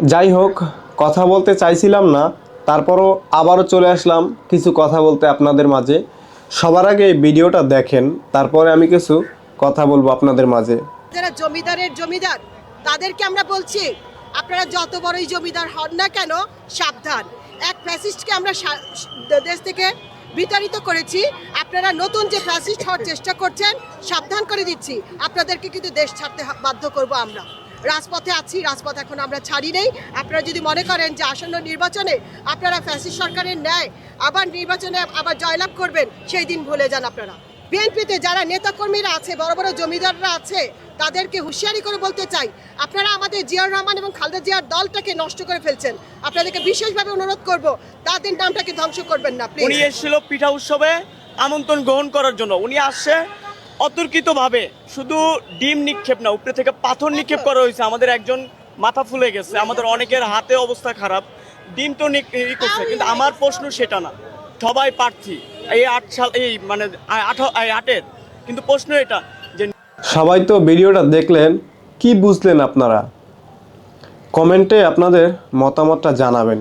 যাই হোক, কথা বলতে চাইছিলাম না, তারপরও আবারও চলে আসলাম কিছু কথা বলতে আপনাদের মাঝে। সবার আগে এই ভিডিওটা দেখেন, তারপরে আমি কিছু কথা বলবো আপনাদের মাঝে। যারা জমিদারের জমিদার তাদেরকে আমরা বলছি, আপনারা যত বড়ই জমিদার হন না কেন, সাবধান। এক ফ্যাসিস্টকে আমরা দেশ থেকে বিতাড়িত করেছি, আপনারা নতুন যে ফ্যাসিস্ট হওয়ার চেষ্টা করছেন, সাবধান করে দিচ্ছি, আপনাদেরকে কিন্তু দেশ ছাড়তে বাধ্য করব আমরা। রাজপথে আছি, রাজপথ এখন আমরা ছাড়ি নেই। আপনারা যদি মনে করেন যে আসন্ন নির্বাচনে আপনারা ফ্যাসিস্ট সরকারের ন্যায় আবার নির্বাচনে আবার জয়লাভ করবেন, সেই দিন ভুলে যান আপনারা। বিএনপিতে যারা নেতাকর্মীরা আছে, বড় বড় জমিদাররা আছে, তাদেরকে হুঁশিয়ারি করে বলতে চাই, আপনারা আমাদের জিয়াউর রহমান এবং খালেদা জিয়ার দলটাকে নষ্ট করে ফেলছেন। আপনাদেরকে বিশেষভাবে অনুরোধ করব, তাদের নামটাকে ধ্বংস করবেন না প্লিজ। উনি এসেছিল পিঠা উৎসবে আমন্ত্রণ গ্রহণ করার জন্য। উনি আসছে অতর্কিতভাবে, শুধু ডিম নিক্ষেপ না, উপরে থেকে পাথর নিক্ষেপ করা হয়েছে। আমাদের একজন মাথা ফুলে গেছে, আমাদের অনেকের হাতে অবস্থা খারাপ। ডিম তো করছে, কিন্তু আমার প্রশ্ন সেটা না। সবাই প্রার্থী এই 8 সাল, এই মানে 8-এর, কিন্তু প্রশ্ন এটা যে সবাই তো ভিডিওটা দেখলেন, কি বুঝলেন আপনারা? কমেন্টে আপনাদের মতামতটা জানাবেন।